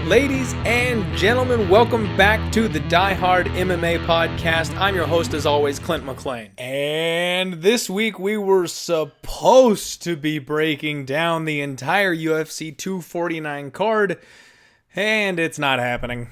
Ladies and gentlemen, welcome back to the Die Hard MMA podcast. I'm your host, as always, Clint McLean. And this week we were supposed to be breaking down the entire UFC 249 card, and it's not happening.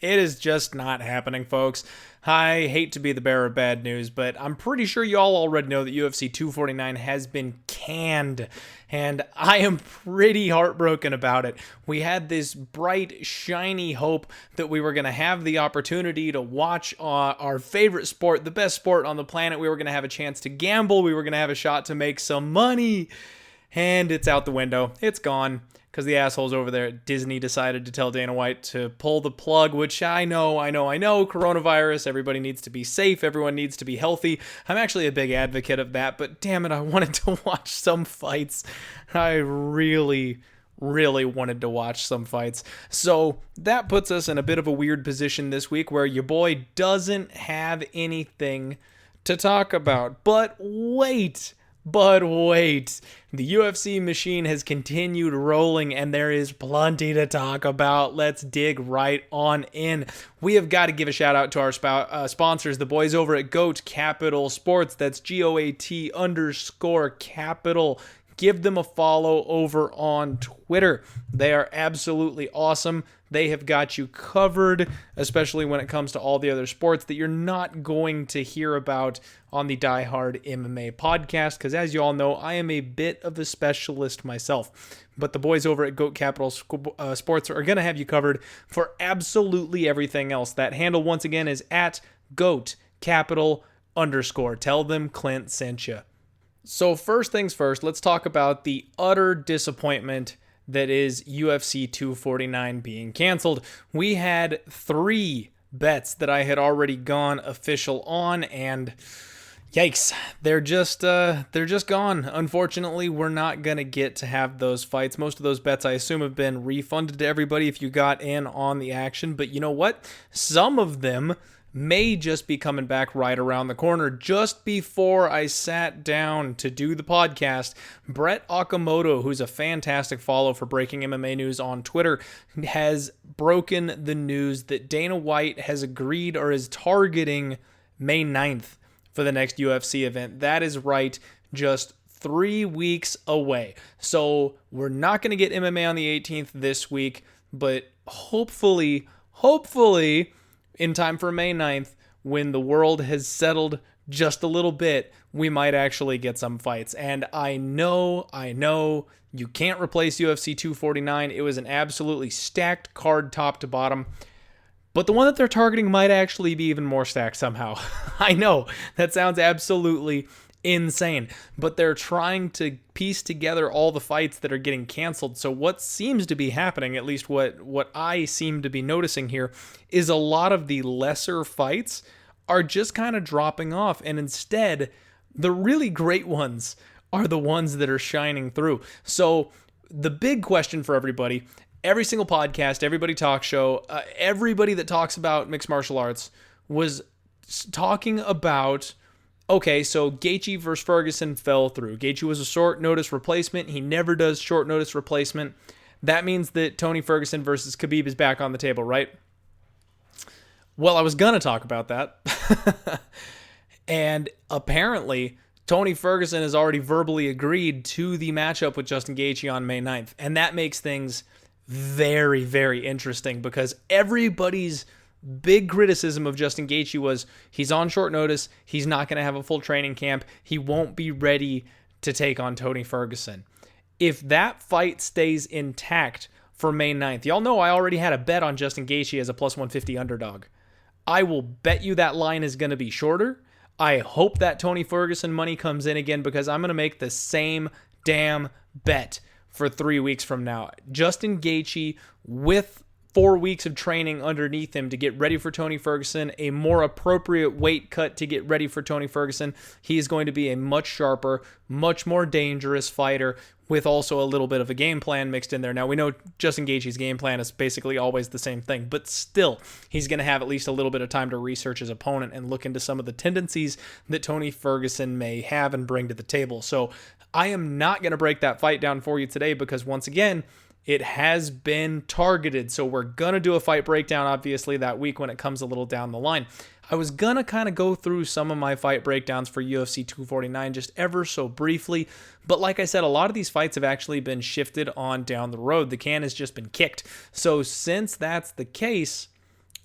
It is just not happening, folks. I hate to be the bearer of bad news, but I'm pretty sure you all already know that UFC 249 has been canned, and I am pretty heartbroken about it. We had this bright, shiny hope that we were going to have the opportunity to watch our favorite sport, the best sport on the planet. We were going to have a chance to gamble. We were going to have a shot to make some money, and it's out the window. It's gone. Because the assholes over there at Disney decided to tell Dana White to pull the plug, which I know, coronavirus, everybody needs to be safe, everyone needs to be healthy. I'm actually a big advocate of that, but damn it, I wanted to watch some fights. I really wanted to watch some fights. So that puts us in a bit of a weird position this week where your boy doesn't have anything to talk about. But wait, the UFC machine has continued rolling and there is plenty to talk about. Let's dig right on in. We have got to give a shout out to our sponsors, the boys over at GOAT Capital Sports. That's GOAT_Capital. Give them a follow over on Twitter. They are absolutely awesome. They have got you covered, especially when it comes to all the other sports that you're not going to hear about on the Die Hard MMA podcast, because as you all know, I am a bit of a specialist myself. But the boys over at GOAT Capital Sports are going to have you covered for absolutely everything else. That handle, once again, is at GOAT Capital _. Tell them Clint sent you. So first things first, let's talk about the utter disappointment that is UFC 249 being canceled. We had 3 bets that I had already gone official on, and yikes, they're just gone. Unfortunately, we're not gonna get to have those fights. Most of those bets, I assume, have been refunded to everybody if you got in on the action. But you know what? Some of them may just be coming back right around the corner. Just before I sat down to do the podcast, Brett Okamoto, who's a fantastic follow for Breaking MMA News on Twitter, has broken the news that Dana White has agreed or is targeting May 9th for the next UFC event. That is right, just 3 weeks away. So we're not going to get MMA on the 18th this week, but hopefully, in time for May 9th, when the world has settled just a little bit, we might actually get some fights. And I know, you can't replace UFC 249. It was an absolutely stacked card top to bottom. But the one that they're targeting might actually be even more stacked somehow. I know, that sounds absolutely insane, but they're trying to piece together all the fights that are getting canceled. So what seems to be happening, at least what I seem to be noticing here, is a lot of the lesser fights are just kind of dropping off, and instead the really great ones are the ones that are shining through. So the big question for everybody, every single podcast, everybody talk show, everybody that talks about mixed martial arts was talking about, okay, so Gaethje versus Ferguson fell through. Gaethje was a short notice replacement. He never does short notice replacement. That means that Tony Ferguson versus Khabib is back on the table, right? Well, I was going to talk about that. And apparently, Tony Ferguson has already verbally agreed to the matchup with Justin Gaethje on May 9th. And that makes things very, very interesting, because everybody's big criticism of Justin Gaethje was he's on short notice, he's not going to have a full training camp, he won't be ready to take on Tony Ferguson. If that fight stays intact for May 9th, y'all know I already had a bet on Justin Gaethje as a plus 150 underdog. I will bet you that line is going to be shorter. I hope that Tony Ferguson money comes in again, because I'm going to make the same damn bet for 3 weeks from now. Justin Gaethje with 4 weeks of training underneath him to get ready for Tony Ferguson, a more appropriate weight cut to get ready for Tony Ferguson. He is going to be a much sharper, much more dangerous fighter with also a little bit of a game plan mixed in there. Now, we know Justin Gaethje's game plan is basically always the same thing, but still, he's going to have at least a little bit of time to research his opponent and look into some of the tendencies that Tony Ferguson may have and bring to the table. So I am not going to break that fight down for you today, because once again, it has been targeted. So we're going to do a fight breakdown, obviously, that week when it comes a little down the line. I was going to kind of go through some of my fight breakdowns for UFC 249 just ever so briefly, but like I said, a lot of these fights have actually been shifted on down the road. The can has just been kicked. So since that's the case,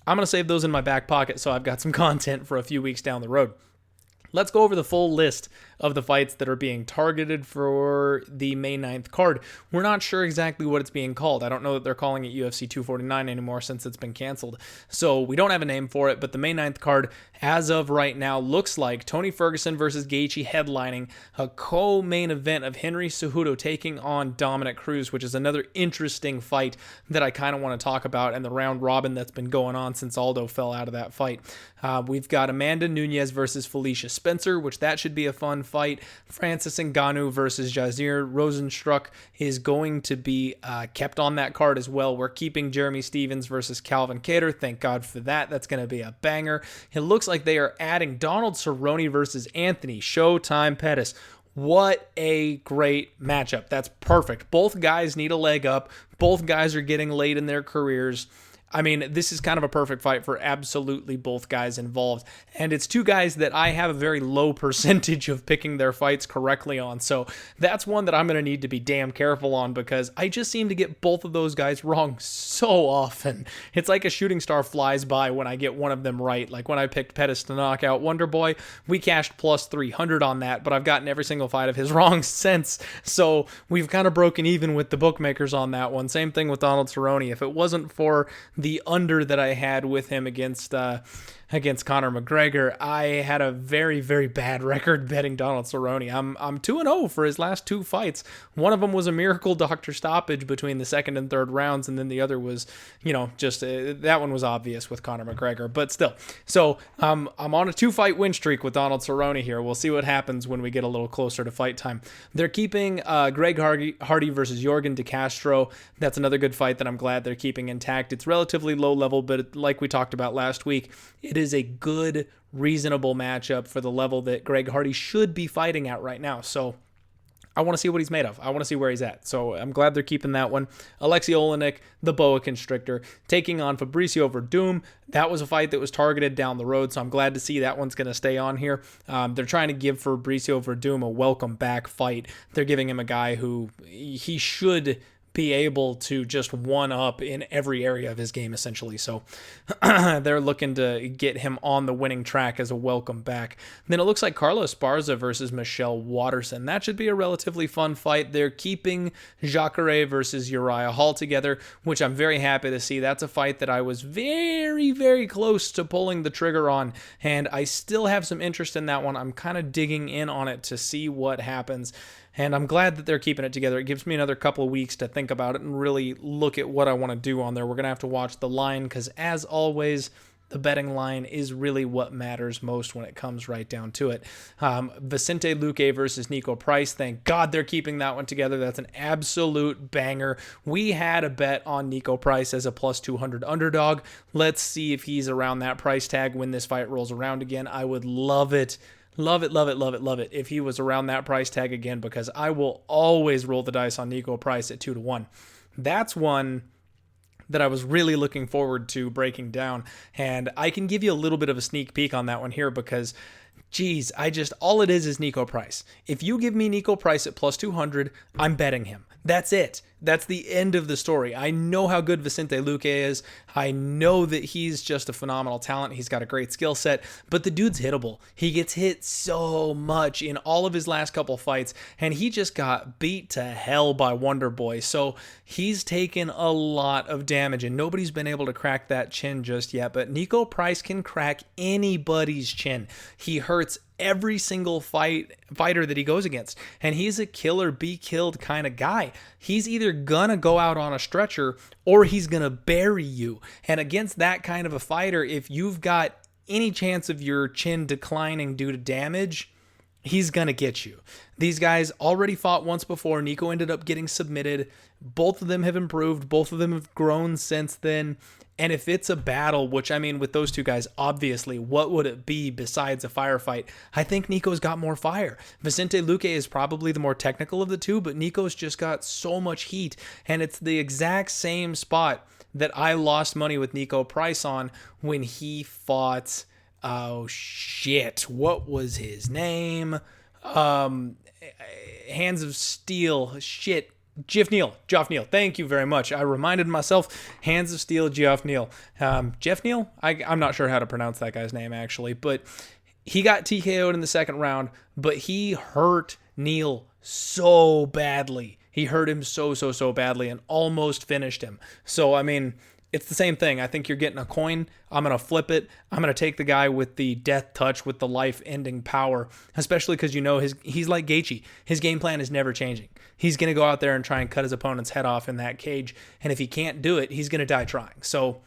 I'm going to save those in my back pocket so I've got some content for a few weeks down the road. Let's go over the full list of the fights that are being targeted for the May 9th card. We're not sure exactly what it's being called. I don't know that they're calling it UFC 249 anymore since it's been canceled. So we don't have a name for it, but the May 9th card, as of right now, looks like Tony Ferguson versus Gaethje headlining a co-main event of Henry Cejudo taking on Dominic Cruz, which is another interesting fight that I kind of want to talk about, and the round robin that's been going on since Aldo fell out of that fight. We've got Amanda Nunes versus Felicia Spencer, which that should be a fun fight. Francis Ngannou versus Jazeer Rosenstruck is going to be kept on that card as well. We're keeping Jeremy Stevens versus Calvin Kattar. Thank God for that. That's going to be a banger. It looks like they are adding Donald Cerrone versus Anthony Showtime Pettis. What a great matchup. That's perfect. Both guys need a leg up. Both guys are getting late in their careers. I mean, this is kind of a perfect fight for absolutely both guys involved. And it's two guys that I have a very low percentage of picking their fights correctly on. So that's one that I'm going to need to be damn careful on because I just seem to get both of those guys wrong so often. It's like a shooting star flies by when I get one of them right. Like when I picked Pettis to knock out Wonderboy, we cashed plus 300 on that, but I've gotten every single fight of his wrong since. So we've kind of broken even with the bookmakers on that one. Same thing with Donald Cerrone. If it wasn't for the under that I had with him against Conor McGregor, I had a very, very bad record betting Donald Cerrone. I'm 2-0 for his last two fights. One of them was a miracle doctor stoppage between the second and third rounds, and then the other was, just that one was obvious with Conor McGregor, but still. So I'm on a 2-fight win streak with Donald Cerrone here. We'll see what happens when we get a little closer to fight time. They're keeping Greg Hardy versus Yorgan De Castro. That's another good fight that I'm glad they're keeping intact. It's relatively low level, but like we talked about last week, it is a good, reasonable matchup for the level that Greg Hardy should be fighting at right now. So I want to see what he's made of. I want to see where he's at. So I'm glad they're keeping that one. Alexei Olenek, the Boa Constrictor, taking on Fabricio Verdum. That was a fight that was targeted down the road, so I'm glad to see that one's going to stay on here. They're trying to give Fabricio Verdum a welcome back fight. They're giving him a guy who he should be able to just one up in every area of his game, essentially. So they're looking to get him on the winning track as a welcome back. Then it looks like Carlos Esparza versus Michelle Watterson. That should be a relatively fun fight. They're keeping Jacare versus Uriah Hall together, which I'm very happy to see. That's a fight that I was very, very close to pulling the trigger on, and I still have some interest in that one. I'm kind of digging in on it to see what happens. And I'm glad that they're keeping it together. It gives me another couple of weeks to think about it and really look at what I want to do on there. We're going to have to watch the line because, as always, the betting line is really what matters most when it comes right down to it. Vicente Luque versus Nico Price. Thank God they're keeping that one together. That's an absolute banger. We had a bet on Nico Price as a plus 200 underdog. Let's see if he's around that price tag when this fight rolls around again. I would love it. Love it, love it, love it, love it if he was around that price tag again, because I will always roll the dice on Nico Price at 2-1. That's one that I was really looking forward to breaking down, and I can give you a little bit of a sneak peek on that one here because, geez, all it is Nico Price. If you give me Nico Price at plus 200, I'm betting him. That's it. That's the end of the story. I know how good Vicente Luque is. I know that he's just a phenomenal talent. He's got a great skill set, but the dude's hittable. He gets hit so much in all of his last couple fights, and he just got beat to hell by Wonderboy. So he's taken a lot of damage, and nobody's been able to crack that chin just yet, but Nico Price can crack anybody's chin. He hurts every single fighter that he goes against, and he's a killer be killed kind of guy. He's either gonna go out on a stretcher or he's gonna bury you, and against that kind of a fighter, if you've got any chance of your chin declining due to damage, he's going to get you. These guys already fought once before. Nico ended up getting submitted. Both of them have improved. Both of them have grown since then. And if it's a battle, which I mean, with those two guys, obviously, what would it be besides a firefight? I think Nico's got more fire. Vicente Luque is probably the more technical of the two, but Nico's just got so much heat. And it's the exact same spot that I lost money with Nico Price on when he fought, oh shit, what was his name? Hands of Steel, shit. Geoff Neal. Thank you very much. I reminded myself. Hands of Steel, Geoff Neal. Geoff Neal? I'm not sure how to pronounce that guy's name, actually. But he got TKO'd in the second round, but he hurt Neal so badly. He hurt him so badly and almost finished him. So, I mean, it's the same thing. I think you're getting a coin. I'm going to flip it. I'm going to take the guy with the death touch, with the life-ending power, especially because, you know, he's like Gaethje. His game plan is never changing. He's going to go out there and try and cut his opponent's head off in that cage, and if he can't do it, he's going to die trying. So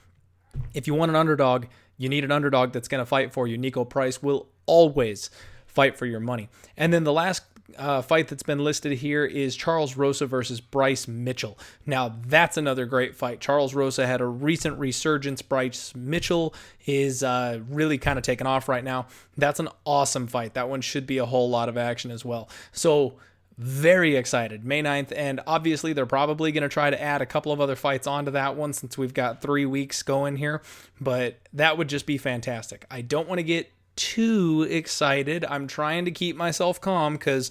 if you want an underdog, you need an underdog that's going to fight for you. Nico Price will always fight for your money. And then the last fight that's been listed here is Charles Rosa versus Bryce Mitchell. Now, that's another great fight. Charles Rosa had a recent resurgence. Bryce Mitchell is really kind of taking off right now. That's an awesome fight. That one should be a whole lot of action as well. So, very excited. May 9th, and obviously they're probably going to try to add a couple of other fights onto that one since we've got 3 weeks going here, but that would just be fantastic. I don't want to get too excited. I'm trying to keep myself calm because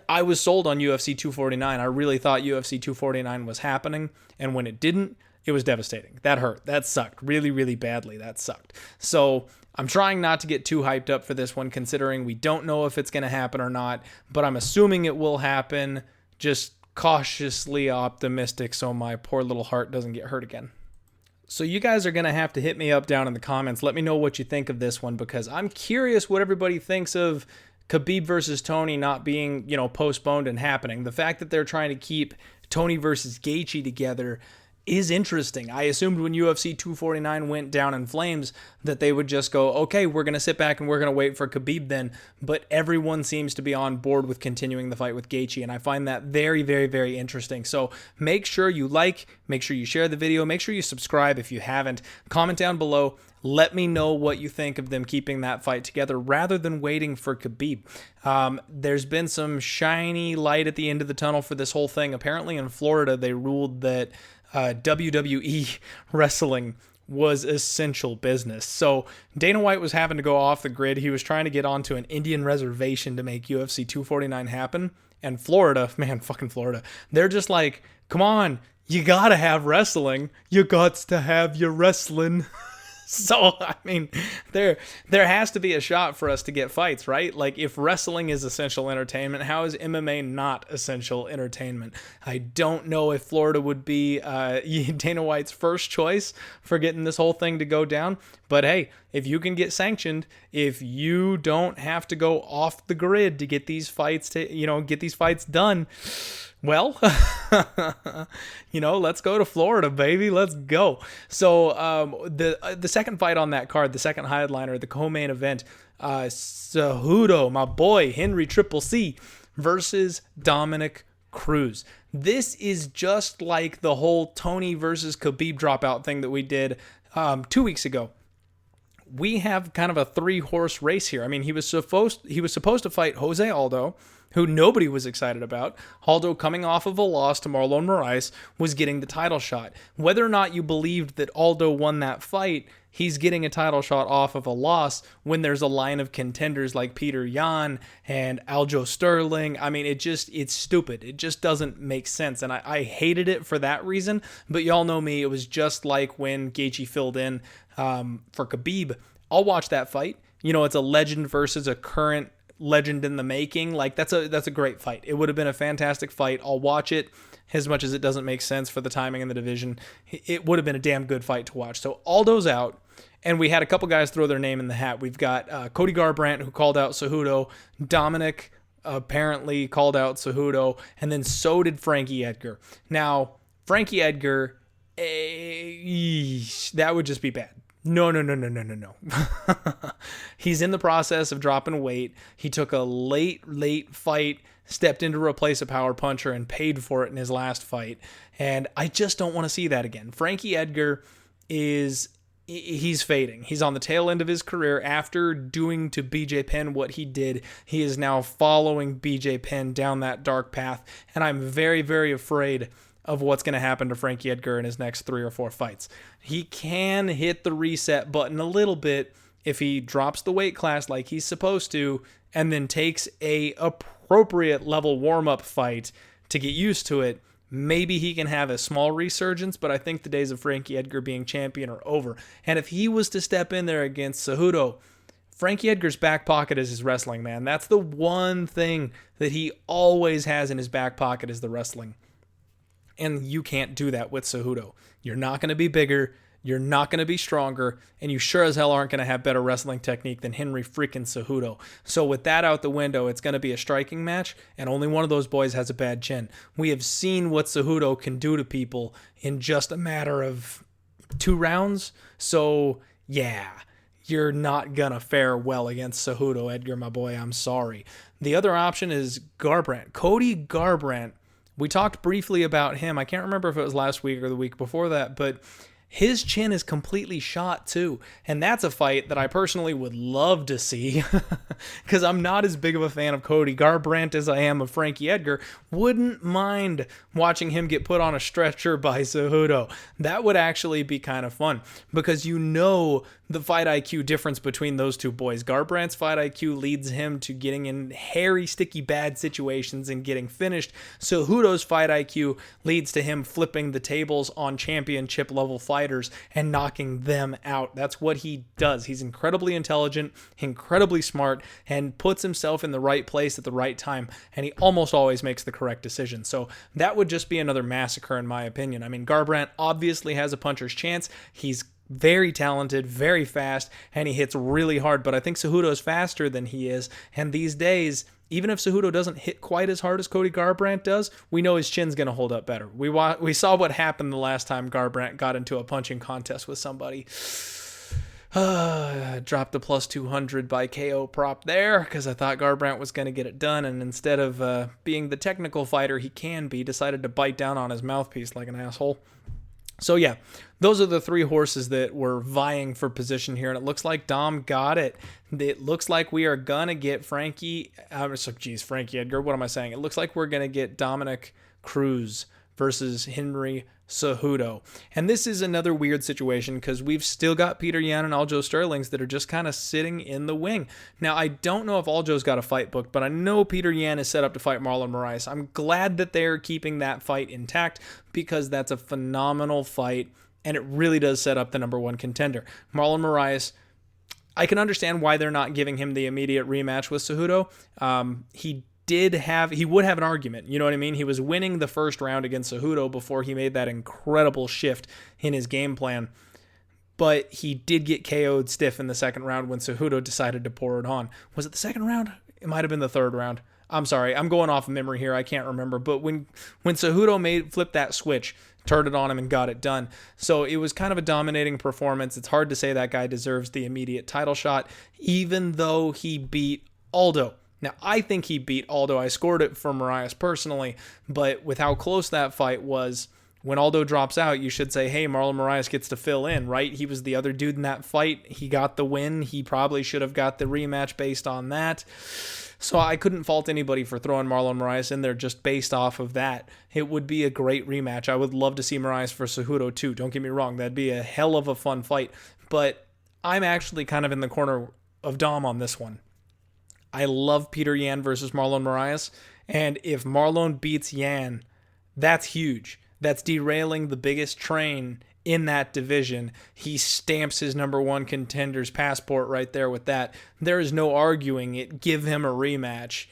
I was sold on UFC 249. I really thought UFC 249 was happening, and when it didn't, it was devastating. That hurt. That sucked really badly. That sucked. So I'm trying not to get too hyped up for this one, considering we don't know if it's going to happen or not, but I'm assuming it will happen. Just cautiously optimistic so my poor little heart doesn't get hurt again. So you guys are going to have to hit me up down in the comments. Let me know what you think of this one, because I'm curious what everybody thinks of Khabib versus Tony not being, you know, postponed and happening. The fact that they're trying to keep Tony versus Gaethje together is interesting. I assumed when UFC 249 went down in flames that they would just go, okay, we're going to sit back and we're going to wait for Khabib then, but everyone seems to be on board with continuing the fight with Gaethje, and I find that very interesting. So make sure you like, make sure you share the video, make sure you subscribe if you haven't, comment down below, let me know what you think of them keeping that fight together rather than waiting for Khabib. There's been some shiny light at the end of the tunnel for this whole thing. Apparently in Florida, they ruled that WWE wrestling was essential business. So Dana White was having to go off the grid. He was trying to get onto an Indian reservation to make UFC 249 happen. And Florida, man, fucking Florida, they're just like, come on, you gotta have wrestling. You gots to have your wrestling. So, I mean, there has to be a shot for us to get fights, right? Like, if wrestling is essential entertainment, how is MMA not essential entertainment? I don't know if Florida would be Dana White's first choice for getting this whole thing to go down. But hey, if you can get sanctioned, if you don't have to go off the grid to get these fights done, well, let's go to Florida, baby. Let's go. So the second fight on that card, the second headliner, the co-main event, Cejudo, my boy, Henry Triple C versus Dominic Cruz. This is just like the whole Tony versus Khabib dropout thing that we did 2 weeks ago. We have kind of a 3-horse race here. I mean, he was supposed to fight Jose Aldo, who nobody was excited about. Aldo, coming off of a loss to Marlon Moraes, was getting the title shot. Whether or not you believed that Aldo won that fight, he's getting a title shot off of a loss when there's a line of contenders like Peter Yan and Aljo Sterling. I mean, it's stupid. It just doesn't make sense, and I hated it for that reason. But y'all know me. It was just like when Gaethje filled in for Khabib. I'll watch that fight. You know, it's a legend versus a current legend in the making. Like, that's a great fight. It would have been a fantastic fight. I'll watch it, as much as it doesn't make sense for the timing in the division. It would have been a damn good fight to watch. So Aldo's out, and we had a couple guys throw their name in the hat. We've got Cody Garbrandt, who called out Cejudo. Dominic apparently called out Cejudo, and then so did Frankie Edgar. Now, Frankie Edgar, that would just be bad. No, no, no, no, no, no, no. He's in the process of dropping weight. He took a late fight, stepped in to replace a power puncher, and paid for it in his last fight. And I just don't want to see that again. Frankie Edgar he's fading. He's on the tail end of his career. After doing to BJ Penn what he did, he is now following BJ Penn down that dark path. And I'm very, very afraid of what's going to happen to Frankie Edgar in his next 3 or 4 fights. He can hit the reset button a little bit if he drops the weight class like he's supposed to, and then takes a appropriate level warm-up fight to get used to it. Maybe he can have a small resurgence, but I think the days of Frankie Edgar being champion are over. And if he was to step in there against Cejudo, Frankie Edgar's back pocket is his wrestling, man. That's the one thing that he always has in his back pocket is the wrestling. And you can't do that with Cejudo. You're not going to be bigger. You're not going to be stronger. And you sure as hell aren't going to have better wrestling technique than Henry freaking Cejudo. So with that out the window, it's going to be a striking match. And only one of those boys has a bad chin. We have seen what Cejudo can do to people in just a matter of 2 rounds. So yeah, you're not going to fare well against Cejudo, Edgar, my boy. I'm sorry. The other option is Garbrandt. Cody Garbrandt. We talked briefly about him. I can't remember if it was last week or the week before that, but his chin is completely shot too. And that's a fight that I personally would love to see because I'm not as big of a fan of Cody Garbrandt as I am of Frankie Edgar. Wouldn't mind watching him get put on a stretcher by Cejudo. That would actually be kind of fun because you know the fight IQ difference between those two boys. Garbrandt's fight IQ leads him to getting in hairy, sticky, bad situations and getting finished. Cejudo's fight IQ leads to him flipping the tables on championship level fighters and knocking them out. That's what he does. He's incredibly intelligent, incredibly smart, and puts himself in the right place at the right time, and he almost always makes the correct decision. So that would just be another massacre in my opinion. I mean, Garbrandt obviously has a puncher's chance. He's very talented, very fast, and he hits really hard, but I think Cejudo is faster than he is, and these days, even if Cejudo doesn't hit quite as hard as Cody Garbrandt does, we know his chin's going to hold up better. We saw what happened the last time Garbrandt got into a punching contest with somebody. Dropped a plus 200 by KO prop there because I thought Garbrandt was going to get it done, and instead of being the technical fighter he can be, decided to bite down on his mouthpiece like an asshole. So yeah, those are the 3 horses that were vying for position here, and it looks like Dom got it. It looks like we are going to get Frankie Edgar, what am I saying? It looks like we're going to get Dominic Cruz versus Henry Cejudo. And this is another weird situation because we've still got Peter Yan and Aljo Sterlings that are just kind of sitting in the wing. Now, I don't know if Aljo's got a fight booked, but I know Peter Yan is set up to fight Marlon Moraes. I'm glad that they're keeping that fight intact because that's a phenomenal fight, and it really does set up the number 1 contender. Marlon Moraes, I can understand why they're not giving him the immediate rematch with Cejudo. He would have an argument, you know what I mean? He was winning the first round against Cejudo before he made that incredible shift in his game plan. But he did get KO'd stiff in the second round when Cejudo decided to pour it on. Was it the second round? It might have been the third round. I'm sorry, I'm going off of memory here. I can't remember. But when Cejudo flipped that switch, turned it on him and got it done. So it was kind of a dominating performance. It's hard to say that guy deserves the immediate title shot, even though he beat Aldo. Now, I think he beat Aldo. I scored it for Moraes personally, but with how close that fight was, when Aldo drops out, you should say, hey, Marlon Moraes gets to fill in, right? He was the other dude in that fight. He got the win. He probably should have got the rematch based on that. So I couldn't fault anybody for throwing Marlon Moraes in there just based off of that. It would be a great rematch. I would love to see Moraes for Cejudo too. Don't get me wrong. That'd be a hell of a fun fight. But I'm actually kind of in the corner of Dom on this one. I love Peter Yan versus Marlon Moraes, and if Marlon beats Yan, that's huge. That's derailing the biggest train in that division. He stamps his number 1 contender's passport right there with that. There is no arguing it. Give him a rematch.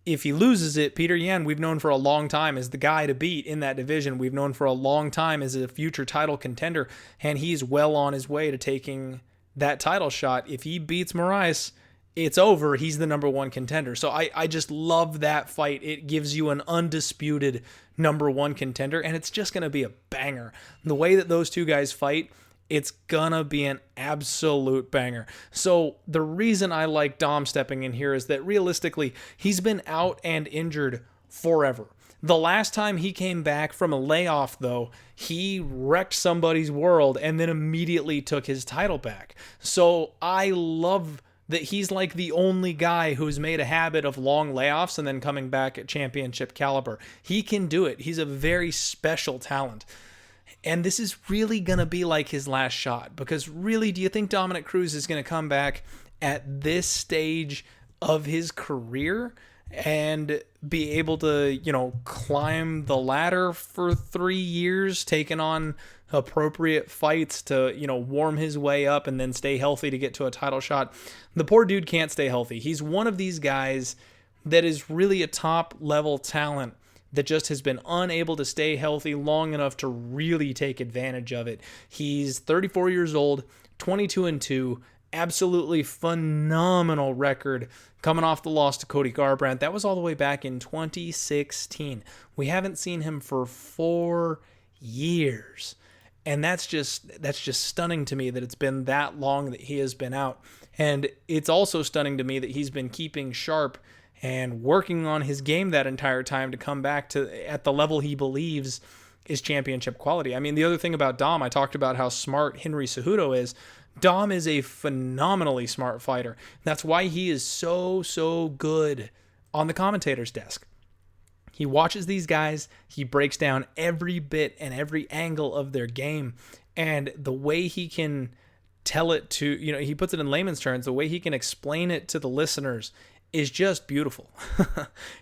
If he loses it, Peter Yan, we've known for a long time, is the guy to beat in that division. We've known for a long time as a future title contender, and he's well on his way to taking that title shot. If he beats Moraes, it's over. He's the number 1 contender. So I just love that fight. It gives you an undisputed number 1 contender, and it's just going to be a banger. The way that those two guys fight It's gonna be an absolute banger. So the reason I like Dom stepping in here is that realistically, he's been out and injured forever. The last time he came back from a layoff, though, he wrecked somebody's world and then immediately took his title back. So I love that he's like the only guy who's made a habit of long layoffs and then coming back at championship caliber. He can do it. He's a very special talent. And this is really going to be like his last shot, because really, do you think Dominic Cruz is going to come back at this stage of his career and be able to, climb the ladder for 3 years, taking on appropriate fights to, warm his way up and then stay healthy to get to a title shot? The poor dude can't stay healthy. He's one of these guys that is really a top level talent that just has been unable to stay healthy long enough to really take advantage of it. He's 34 years old, 22-2, absolutely phenomenal record coming off the loss to Cody Garbrandt. That was all the way back in 2016. We haven't seen him for 4 years. And that's just stunning to me that it's been that long that he has been out. And it's also stunning to me that he's been keeping sharp and working on his game that entire time to come back to at the level he believes is championship quality. I mean, the other thing about Dom, I talked about how smart Henry Cejudo is. Dom is a phenomenally smart fighter. That's why he is so good on the commentator's desk. He watches these guys, he breaks down every bit and every angle of their game, and the way he can tell it to, he puts it in layman's terms, the way he can explain it to the listeners is just beautiful.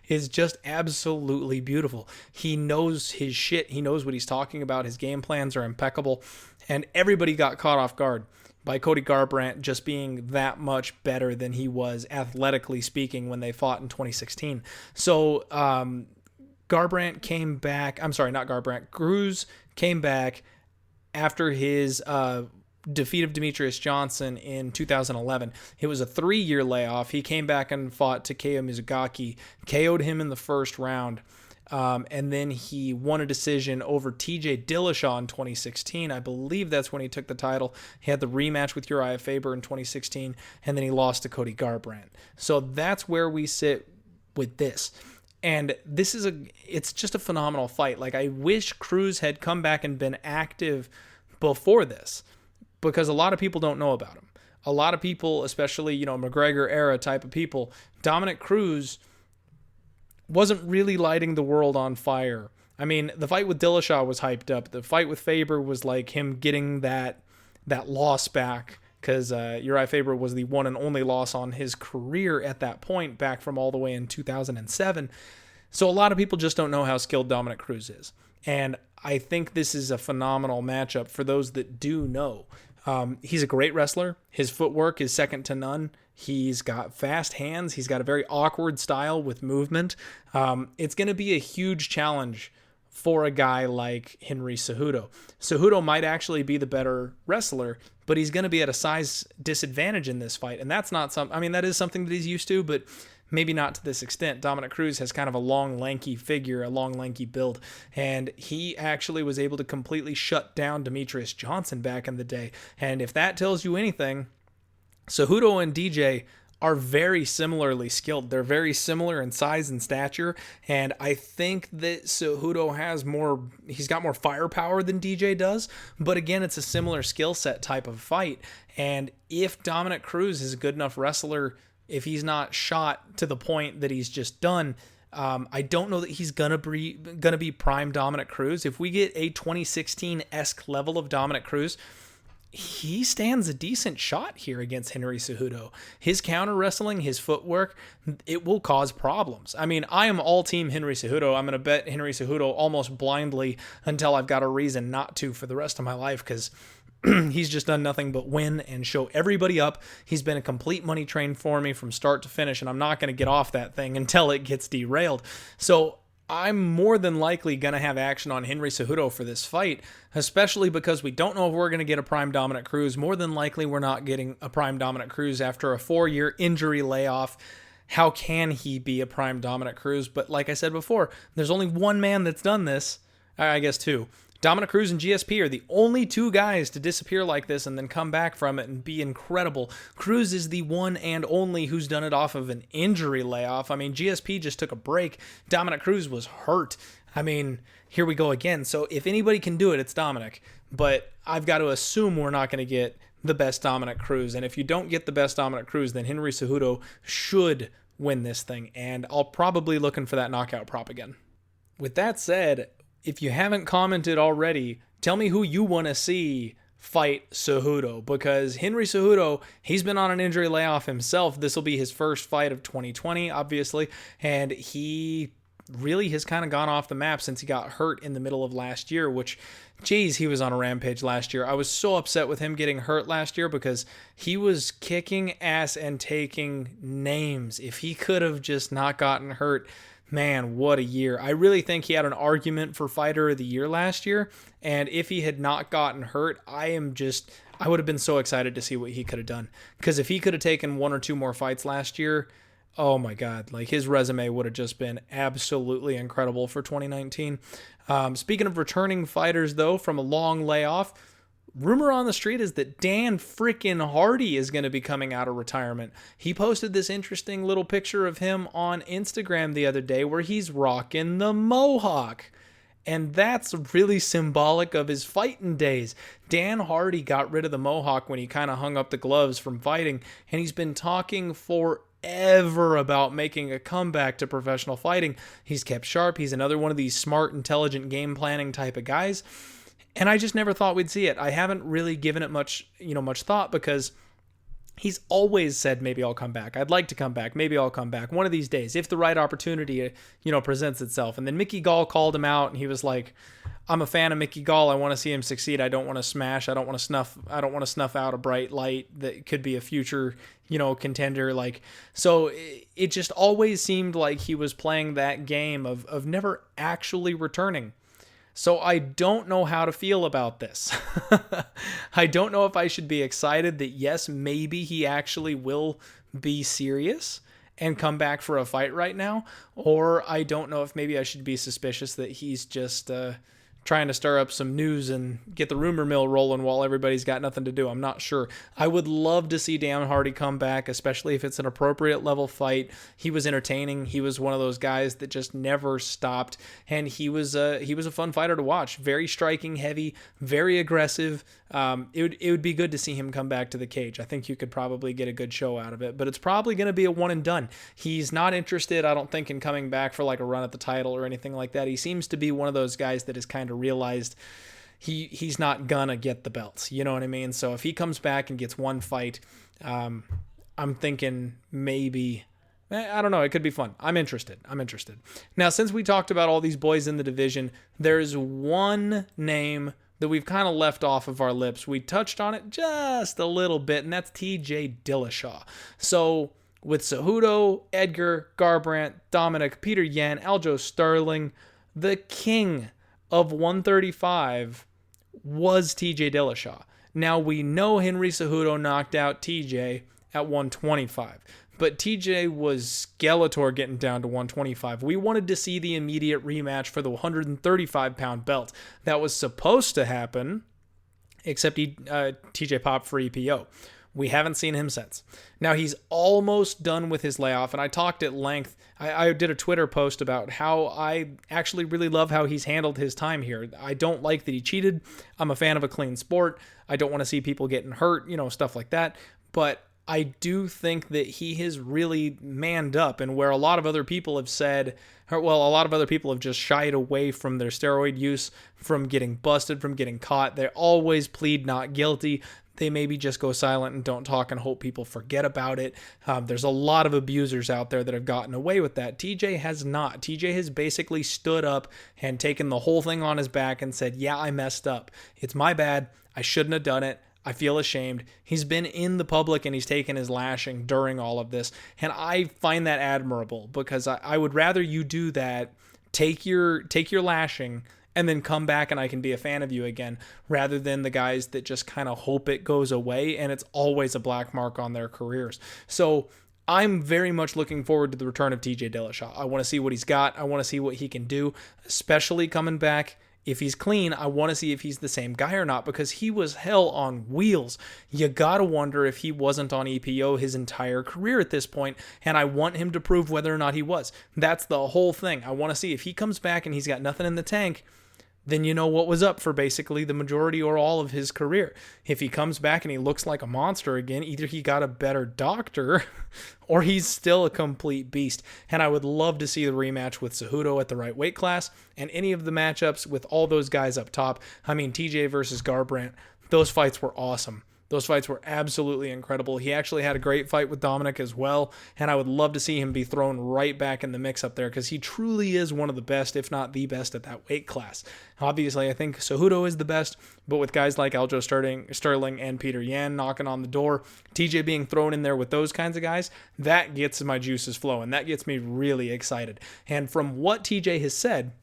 It's just absolutely beautiful. He knows his shit. He knows what he's talking about. His game plans are impeccable. And everybody got caught off guard by Cody Garbrandt just being that much better than he was athletically speaking when they fought in 2016. So Garbrandt came back. I'm sorry, not Garbrandt. Cruz came back after his defeat of Demetrius Johnson in 2011. It was a 3-year layoff. He came back and fought Takeo Mizugaki, KO'd him in the first round, and then he won a decision over TJ Dillashaw in 2016. I believe that's when he took the title. He had the rematch with Uriah Faber in 2016, and then he lost to Cody Garbrandt. So that's where we sit with this. And it's just a phenomenal fight. Like, I wish Cruz had come back and been active before this, because a lot of people don't know about him. A lot of people, especially, McGregor era type of people, Dominic Cruz wasn't really lighting the world on fire. I mean, the fight with Dillashaw was hyped up. The fight with Faber was like him getting that loss back, because Uriah Faber was the one and only loss on his career at that point, back from all the way in 2007. So a lot of people just don't know how skilled Dominic Cruz is. And I think this is a phenomenal matchup for those that do know. He's a great wrestler. His footwork is second to none. He's got fast hands. He's got a very awkward style with movement. It's going to be a huge challenge for a guy like Henry Cejudo. Cejudo might actually be the better wrestler, but he's going to be at a size disadvantage in this fight. And that's not that is something that he's used to, but maybe not to this extent. Dominic Cruz has kind of a long, lanky figure, a long, lanky build, and he actually was able to completely shut down Demetrius Johnson back in the day. And if that tells you anything, Cejudo and DJ are very similarly skilled. They're very similar in size and stature, and I think that Cejudo he's got more firepower than DJ does, but again, it's a similar skill set type of fight. And if Dominic Cruz is a good enough wrestler, if he's not shot to the point that he's just done, I don't know that he's gonna be prime Dominic Cruz. If we get a 2016-esque level of Dominic Cruz, he stands a decent shot here against Henry Cejudo. His counter wrestling, his footwork, it will cause problems. I mean, I am all team Henry Cejudo. I'm going to bet Henry Cejudo almost blindly until I've got a reason not to for the rest of my life, because he's just done nothing but win and show everybody up. He's been a complete money train for me from start to finish, and I'm not going to get off that thing until it gets derailed. So I'm more than likely going to have action on Henry Cejudo for this fight, especially because we don't know if we're going to get a prime Dominic Cruz. More than likely, we're not getting a prime Dominic Cruz after a 4-year injury layoff. How can he be a prime Dominic Cruz? But like I said before, there's only one man that's done this. I guess two. Dominic Cruz and GSP are the only two guys to disappear like this and then come back from it and be incredible. Cruz is the one and only who's done it off of an injury layoff. I mean, GSP just took a break. Dominic Cruz was hurt. I mean, here we go again. So if anybody can do it, it's Dominic. But I've got to assume we're not going to get the best Dominic Cruz. And if you don't get the best Dominic Cruz, then Henry Cejudo should win this thing. And I'll probably looking for that knockout prop again. With that said, if you haven't commented already, tell me who you want to see fight Cejudo, because Henry Cejudo, he's been on an injury layoff himself. This will be his first fight of 2020, obviously, and he really has kind of gone off the map since he got hurt in the middle of last year, which, geez, he was on a rampage last year. I was so upset with him getting hurt last year because he was kicking ass and taking names. If he could have just not gotten hurt, man, what a year. I really think he had an argument for Fighter of the Year last year, and if he had not gotten hurt, I would have been so excited to see what he could have done. Because if he could have taken one or two more fights last year, oh my God, like his resume would have just been absolutely incredible for 2019. Speaking of returning fighters, though, from a long layoff, rumor on the street is that Dan freaking Hardy is going to be coming out of retirement. He posted this interesting little picture of him on Instagram the other day where he's rocking the mohawk. And that's really symbolic of his fighting days. Dan Hardy got rid of the mohawk when he kind of hung up the gloves from fighting, and he's been talking forever about making a comeback to professional fighting. He's kept sharp. He's another one of these smart, intelligent game planning type of guys. And I just never thought we'd see it. I haven't really given it much thought because he's always said, maybe I'll come back. I'd like to come back. Maybe I'll come back one of these days if the right opportunity, presents itself. And then Mickey Gall called him out and he was like, I'm a fan of Mickey Gall. I want to see him succeed. I don't want to smash. I don't want to snuff out a bright light that could be a future, contender. So it just always seemed like he was playing that game of never actually returning. So I don't know how to feel about this. I don't know if I should be excited that, yes, maybe he actually will be serious and come back for a fight right now, or I don't know if maybe I should be suspicious that he's just trying to stir up some news and get the rumor mill rolling while everybody's got nothing to do. I'm not sure. I would love to see Dan Hardy come back, especially if it's an appropriate level fight. He was entertaining. He was one of those guys that just never stopped, and he was a fun fighter to watch. Very striking, heavy, very aggressive. It would be good to see him come back to the cage. I think you could probably get a good show out of it, but it's probably going to be a one and done. He's not interested, I don't think, in coming back for like a run at the title or anything like that. He seems to be one of those guys that has kind of realized he's not gonna get the belts. You know what I mean? So if he comes back and gets one fight, I'm thinking maybe, I don't know, it could be fun. I'm interested. Now, since we talked about all these boys in the division, there's one name that we've kind of left off of our lips. We touched on it just a little bit, and that's TJ Dillashaw. So with Cejudo, Edgar, Garbrandt, Dominic, Peter Yan, Aljo Sterling, the king of 135 was TJ Dillashaw. Now we know Henry Cejudo knocked out TJ at 125, but TJ was Skeletor getting down to 125. We wanted to see the immediate rematch for the 135-pound belt. That was supposed to happen, except TJ popped for EPO. We haven't seen him since. Now, he's almost done with his layoff, and I talked at length. I did a Twitter post about how I actually really love how he's handled his time here. I don't like that he cheated. I'm a fan of a clean sport. I don't want to see people getting hurt, stuff like that. But I do think that he has really manned up, and where a lot of other people have said, well, a lot of other people have just shied away from their steroid use, from getting busted, from getting caught. They always plead not guilty. They maybe just go silent and don't talk and hope people forget about it. There's a lot of abusers out there that have gotten away with that. TJ has not. TJ has basically stood up and taken the whole thing on his back and said, yeah, I messed up. It's my bad. I shouldn't have done it. I feel ashamed. He's been in the public and he's taken his lashing during all of this. And I find that admirable because I would rather you do that, take your lashing, and then come back and I can be a fan of you again, rather than the guys that just kind of hope it goes away and it's always a black mark on their careers. So I'm very much looking forward to the return of TJ Dillashaw. I want to see what he's got. I want to see what he can do, especially coming back If he's clean, I want to see if he's the same guy or not, because he was hell on wheels. You gotta wonder if he wasn't on EPO his entire career at this point, and I want him to prove whether or not he was. That's the whole thing. I want to see if he comes back and he's got nothing in the tank, then you know what was up for basically the majority or all of his career. If he comes back and he looks like a monster again, either he got a better doctor or he's still a complete beast. And I would love to see the rematch with Cejudo at the right weight class, and any of the matchups with all those guys up top. I mean, TJ versus Garbrandt, those fights were awesome. Those fights were absolutely incredible. He actually had a great fight with Dominic as well, and I would love to see him be thrown right back in the mix up there, because he truly is one of the best, if not the best, at that weight class. Obviously, I think Cejudo is the best, but with guys like Aljo Sterling and Peter Yan knocking on the door, TJ being thrown in there with those kinds of guys, that gets my juices flowing. That gets me really excited. And from what TJ has said,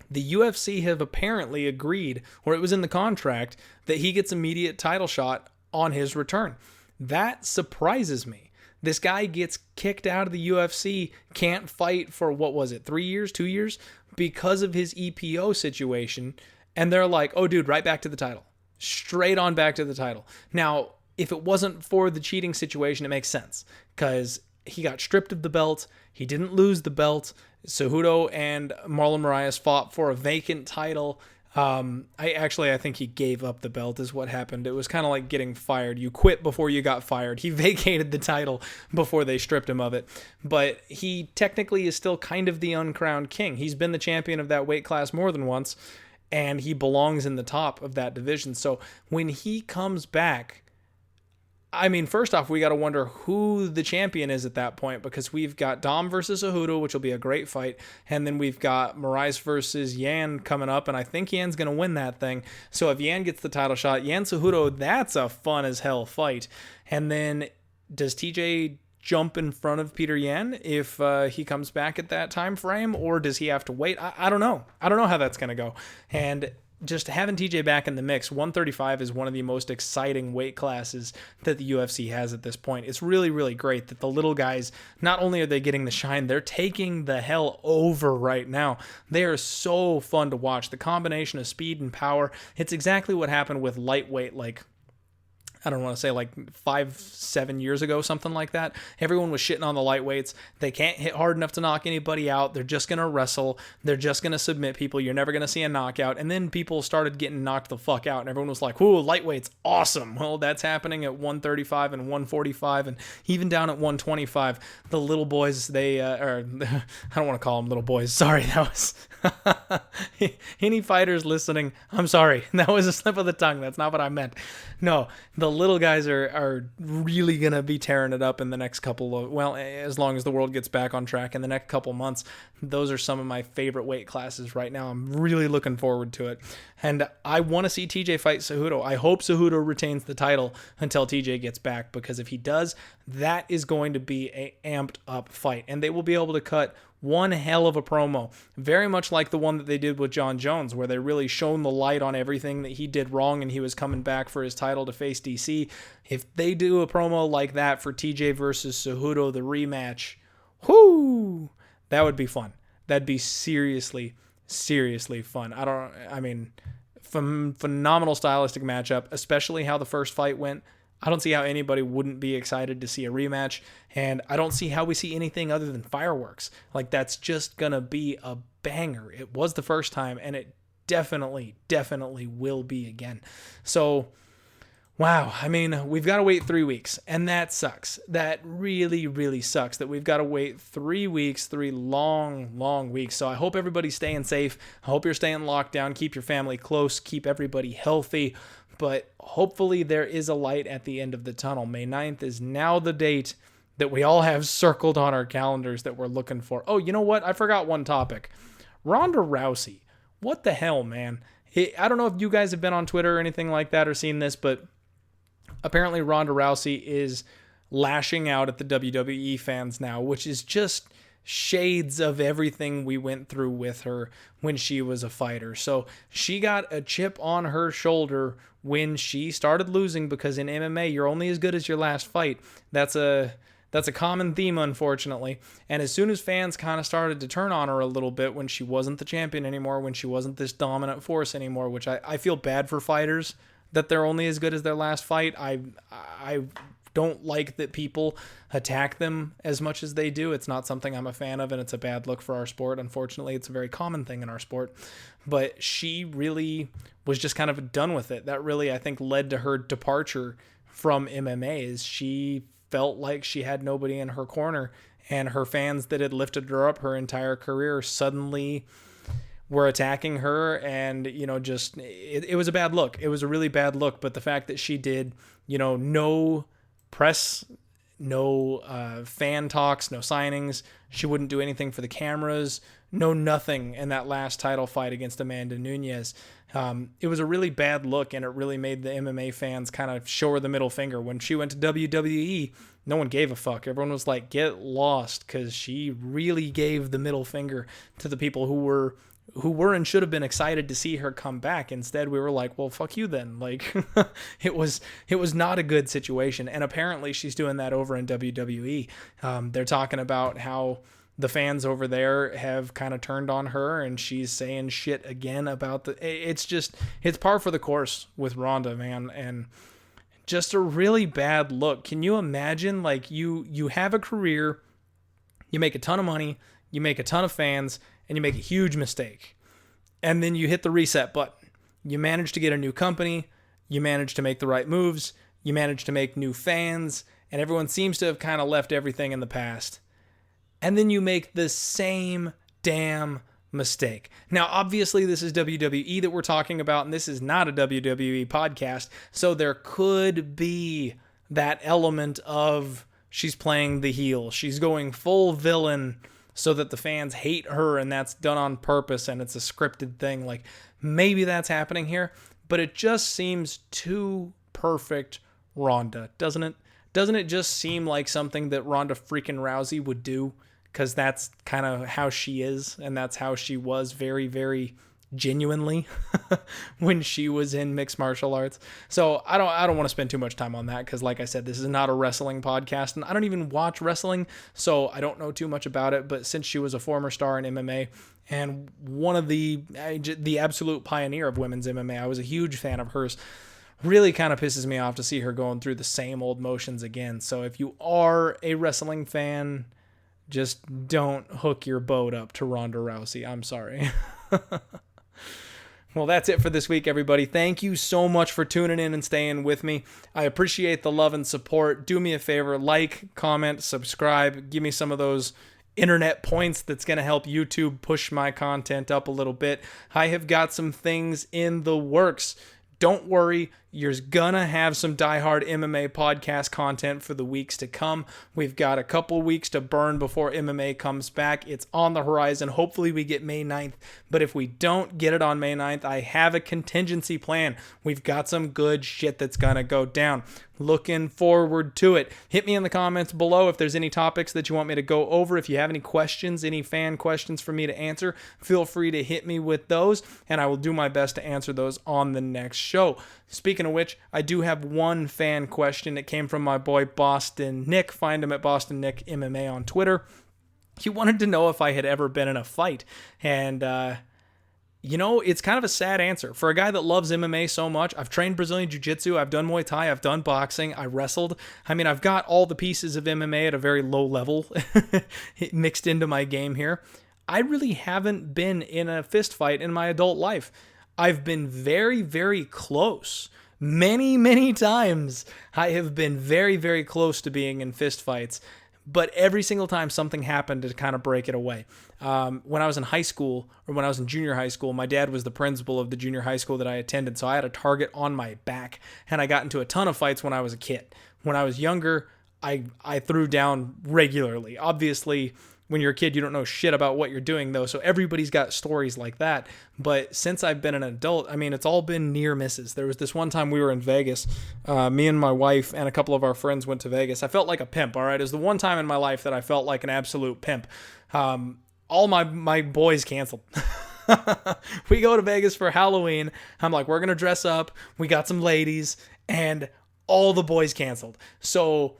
the UFC have apparently agreed, or it was in the contract, that he gets immediate title shot on his return. That surprises me. This guy gets kicked out of the UFC, can't fight for, 3 years, 2 years, because of his EPO situation, and they're like, oh dude, right back to the title. Straight on back to the title. Now, if it wasn't for the cheating situation, it makes sense, because he got stripped of the belt, he didn't lose the belt. Cejudo and Marlon Moraes fought for a vacant title. I think he gave up the belt is what happened. It was kind of like getting fired. You quit before you got fired. He vacated the title before they stripped him of it. But he technically is still kind of the uncrowned king. He's been the champion of that weight class more than once, and he belongs in the top of that division. So when he comes back, I mean, first off, we got to wonder who the champion is at that point, because we've got Dom versus Cejudo, which will be a great fight, and then we've got Moraes versus Yan coming up, and I think Yan's going to win that thing. So if Yan gets the title shot, Yan Cejudo, that's a fun as hell fight. And then does TJ jump in front of Peter Yan if he comes back at that time frame, or does he have to wait? I don't know. I don't know how that's going to go. And just having TJ back in the mix, 135 is one of the most exciting weight classes that the UFC has at this point. It's really, really great that the little guys, not only are they getting the shine, they're taking the hell over right now. They are so fun to watch. The combination of speed and power, it's exactly what happened with lightweight, like, I don't want to say like 5-7 years ago, something like that. Everyone was shitting on the lightweights. They can't hit hard enough to knock anybody out. They're just going to wrestle. They're just going to submit people. You're never going to see a knockout. And then people started getting knocked the fuck out, and everyone was like, ooh, lightweight's awesome. Well, that's happening at 135 and 145 and even down at 125. The little boys, I don't want to call them little boys. Sorry, that was... Any fighters listening, I'm sorry. That was a slip of the tongue. That's not what I meant. No, the little guys are really going to be tearing it up in the next couple of, well, as long as the world gets back on track in the next couple months. Those are some of my favorite weight classes right now. I'm really looking forward to it. And I want to see TJ fight Cejudo. I hope Cejudo retains the title until TJ gets back, because if he does, that is going to be a amped up fight. And they will be able to cut one hell of a promo, very much like the one that they did with John Jones, where they really shone the light on everything that he did wrong and he was coming back for his title to face DC. If they do a promo like that for TJ versus Cejudo, the rematch, whoo, that would be fun. That'd be seriously, seriously fun. Phenomenal stylistic matchup, especially how the first fight went. I don't see how anybody wouldn't be excited to see a rematch, and I don't see how we see anything other than fireworks. Like, that's just going to be a banger. It was the first time, and it definitely will be again. So, wow. I mean, we've got to wait 3 weeks, and that sucks. That really, really sucks that we've got to wait 3 weeks, 3 long, long weeks. So I hope everybody's staying safe. I hope you're staying locked down. Keep your family close. Keep everybody healthy. But hopefully there is a light at the end of the tunnel. May 9th is now the date that we all have circled on our calendars that we're looking for. Oh, you know what? I forgot one topic. Ronda Rousey. What the hell, man? I don't know if you guys have been on Twitter or anything like that or seen this, but apparently Ronda Rousey is lashing out at the WWE fans now, which is just shades of everything we went through with her when she was a fighter. So she got a chip on her shoulder when she started losing, because in MMA, you're only as good as your last fight. That's a That's a common theme, unfortunately. And as soon as fans kind of started to turn on her a little bit when she wasn't the champion anymore, when she wasn't this dominant force anymore, which I feel bad for fighters that they're only as good as their last fight. I don't like that people attack them as much as they do. It's not something I'm a fan of, and it's a bad look for our sport. Unfortunately, it's a very common thing in our sport. But she really was just kind of done with it. That really, I think, led to her departure from MMA. Is she felt like she had nobody in her corner, and her fans that had lifted her up her entire career suddenly were attacking her. And, just it was a bad look. It was a really bad look. But the fact that she did, no press, no fan talks, no signings, she wouldn't do anything for the cameras, no nothing in that last title fight against Amanda Nunes. It was a really bad look, and it really made the MMA fans kind of show her the middle finger. When she went to WWE, no one gave a fuck. Everyone was like, get lost, because she really gave the middle finger to the people who were and should have been excited to see her come back. Instead, we were like, well, fuck you then. Like, it was not a good situation. And apparently she's doing that over in WWE. They're talking about how the fans over there have kind of turned on her, and she's saying shit again about it's par for the course with Ronda, man. And just a really bad look. Can you imagine, like, you have a career, you make a ton of money, you make a ton of fans, and you make a huge mistake. And then you hit the reset button. You manage to get a new company, you manage to make the right moves, you manage to make new fans, and everyone seems to have kind of left everything in the past. And then you make the same damn mistake. Now, obviously, this is WWE that we're talking about, and this is not a WWE podcast, so there could be that element of she's playing the heel. She's going full villain so that the fans hate her, and that's done on purpose, and it's a scripted thing. Like, maybe that's happening here, but it just seems too perfect Ronda, doesn't it? Doesn't it just seem like something that Ronda freaking Rousey would do? Because that's kind of how she is, and that's how she was very, very genuinely when she was in mixed martial arts. So I don't want to spend too much time on that, because like I said, this is not a wrestling podcast, and I don't even watch wrestling, so I don't know too much about it. But since she was a former star in MMA and one of the absolute pioneer of women's MMA, I was a huge fan of hers. Really kind of pisses me off to see her going through the same old motions again. So if you are a wrestling fan, just don't hook your boat up to Ronda Rousey. I'm sorry. Well, that's it for this week, everybody. Thank you so much for tuning in and staying with me. I appreciate the love and support. Do me a favor, like, comment, subscribe. Give me some of those internet points that's going to help YouTube push my content up a little bit. I have got some things in the works. Don't worry, you're gonna have some diehard MMA podcast content for the weeks to come. We've got a couple weeks to burn before MMA comes back. It's on the horizon. Hopefully we get May 9th, but if we don't get it on May 9th, I have a contingency plan. We've got some good shit that's gonna go down. Looking forward to it. Hit me in the comments below if there's any topics that you want me to go over. If you have any questions, any fan questions for me to answer, feel free to hit me with those, and I will do my best to answer those on the next show. Speaking of which, I do have one fan question. It came from my boy Boston Nick. Find him at Boston Nick MMA on Twitter. He wanted to know if I had ever been in a fight, and it's kind of a sad answer. For a guy that loves MMA so much, I've trained Brazilian Jiu-Jitsu, I've done Muay Thai, I've done boxing, I wrestled. I mean, I've got all the pieces of MMA at a very low level mixed into my game here. I really haven't been in a fist fight in my adult life. I've been very, very close. Many, many times I have been very, very close to being in fist fights. But every single time something happened to kind of break it away. When I was in high school, or when I was in junior high school, my dad was the principal of the junior high school that I attended, so I had a target on my back, and I got into a ton of fights when I was a kid. When I was younger, I threw down regularly. Obviously, when you're a kid, you don't know shit about what you're doing, though, so everybody's got stories like that. But since I've been an adult, I mean, it's all been near misses. There was this one time we were in Vegas. Me and my wife and a couple of our friends went to Vegas. I felt like a pimp, all right? It was the one time in my life that I felt like an absolute pimp. All my boys canceled. We go to Vegas for Halloween. I'm like, we're going to dress up. We got some ladies, and all the boys canceled. So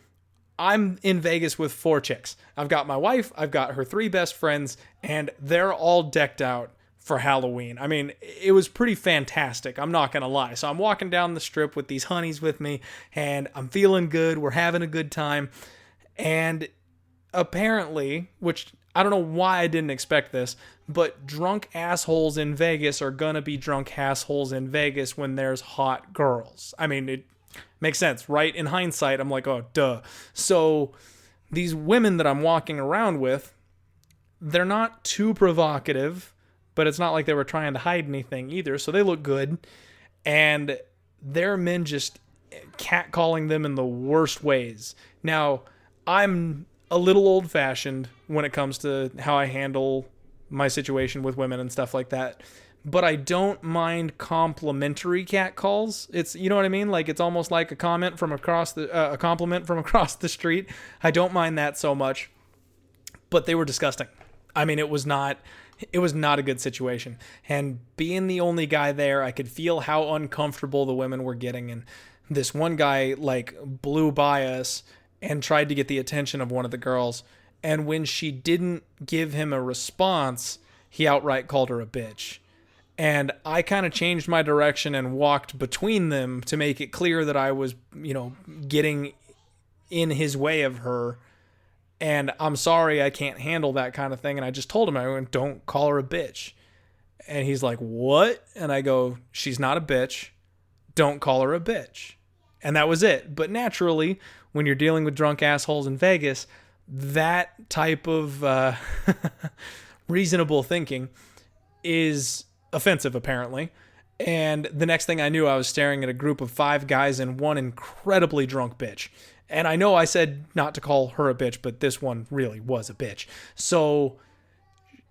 I'm in Vegas with 4 chicks. I've got my wife, I've got her 3 best friends, and they're all decked out for Halloween. I mean, it was pretty fantastic. I'm not going to lie. So I'm walking down the strip with these honeys with me, and I'm feeling good. We're having a good time. And apparently, which I don't know why I didn't expect this, but drunk assholes in Vegas are going to be drunk assholes in Vegas when there's hot girls. I mean, it makes sense, right? In hindsight, I'm like, oh, duh. So these women that I'm walking around with, they're not too provocative, but it's not like they were trying to hide anything either. So they look good. And there are men just catcalling them in the worst ways. Now, I'm a little old-fashioned when it comes to how I handle my situation with women and stuff like that. But I don't mind complimentary catcalls. It's, you know what I mean? Like, it's almost like a compliment from across the street. I don't mind that so much. But they were disgusting. I mean, it was not a good situation. And being the only guy there, I could feel how uncomfortable the women were getting. And this one guy, like, blew by us and tried to get the attention of one of the girls. And when she didn't give him a response, he outright called her a bitch. And I kind of changed my direction and walked between them to make it clear that I was, getting in his way of her. And I'm sorry, I can't handle that kind of thing. And I just told him, I went, don't call her a bitch. And he's like, what? And I go, she's not a bitch. Don't call her a bitch. And that was it. But naturally, when you're dealing with drunk assholes in Vegas, that type of reasonable thinking is offensive, apparently. And the next thing I knew, I was staring at a group of 5 guys and one incredibly drunk bitch. And I know I said not to call her a bitch, but this one really was a bitch. So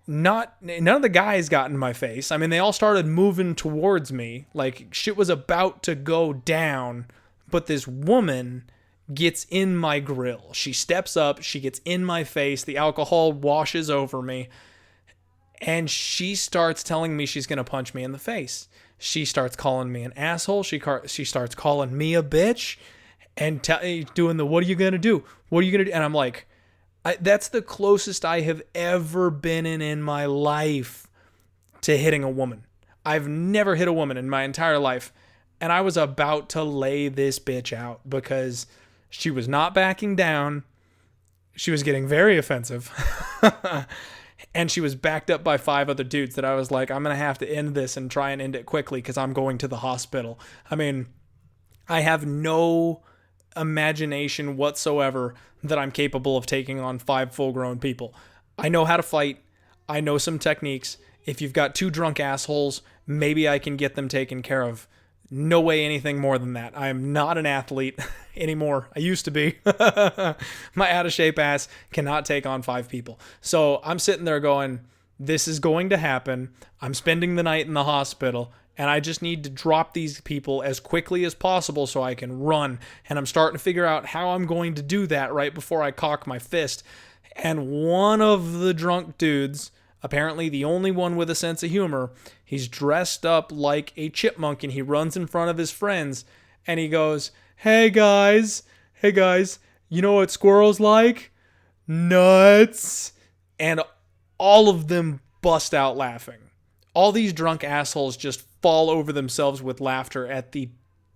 none of the guys got in my face. I mean, they all started moving towards me. Like, shit was about to go down, but this woman gets in my grill. She steps up, she gets in my face, the alcohol washes over me, and she starts telling me she's going to punch me in the face. She starts calling me an asshole. She starts calling me a bitch and doing the, what are you going to do? What are you going to do? And I'm like, that's the closest I have ever been in my life to hitting a woman. I've never hit a woman in my entire life. And I was about to lay this bitch out because she was not backing down. She was getting very offensive. And she was backed up by 5 other dudes that I was like, I'm going to have to end this and try and end it quickly because I'm going to the hospital. I mean, I have no imagination whatsoever that I'm capable of taking on 5 full-grown people. I know how to fight. I know some techniques. If you've got 2 drunk assholes, maybe I can get them taken care of. No way anything more than that. I am not an athlete anymore. I used to be. My out-of-shape ass cannot take on 5 people. So I'm sitting there going, this is going to happen. I'm spending the night in the hospital, and I just need to drop these people as quickly as possible so I can run. And I'm starting to figure out how I'm going to do that right before I cock my fist. And one of the drunk dudes, apparently the only one with a sense of humor, he's dressed up like a chipmunk and he runs in front of his friends and he goes, hey guys, you know what squirrels like? Nuts. And all of them bust out laughing. All these drunk assholes just fall over themselves with laughter at the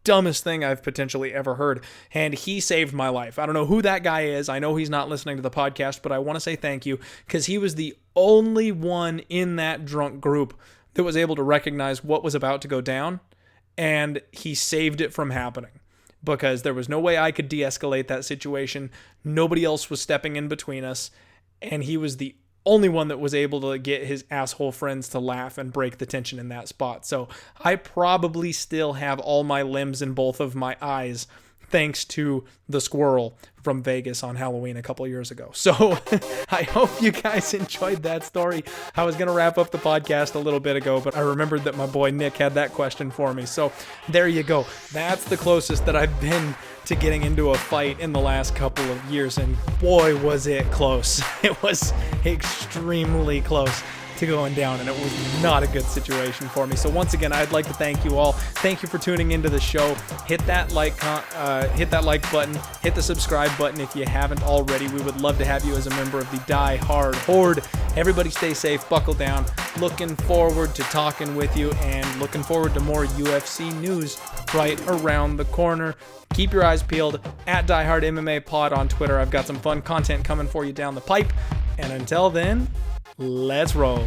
dumbest thing I've potentially ever heard. And he saved my life. I don't know who that guy is. I know he's not listening to the podcast, but I want to say thank you because he was the only one in that drunk group that was able to recognize what was about to go down. And he saved it from happening because there was no way I could de-escalate that situation. Nobody else was stepping in between us. And he was the only one that was able to get his asshole friends to laugh and break the tension in that spot. So I probably still have all my limbs in both of my eyes thanks to the squirrel from Vegas on Halloween a couple years ago. So I hope you guys enjoyed that story. I was going to wrap up the podcast a little bit ago, but I remembered that my boy Nick had that question for me. So there you go. That's the closest that I've been to getting into a fight in the last couple of years. And boy, was it close. It was extremely close to going down, and it was not a good situation for me. So once again, I'd like to thank you all. Thank you for tuning into the show. Hit that like button, hit the subscribe button if you haven't already. We would love to have you as a member of the Die Hard Horde. Everybody stay safe, buckle down. Looking forward to talking with you, and looking forward to more UFC news right around the corner. Keep your eyes peeled at Die Hard MMA Pod on Twitter. I've got some fun content coming for you down the pipe. And until then, let's roll.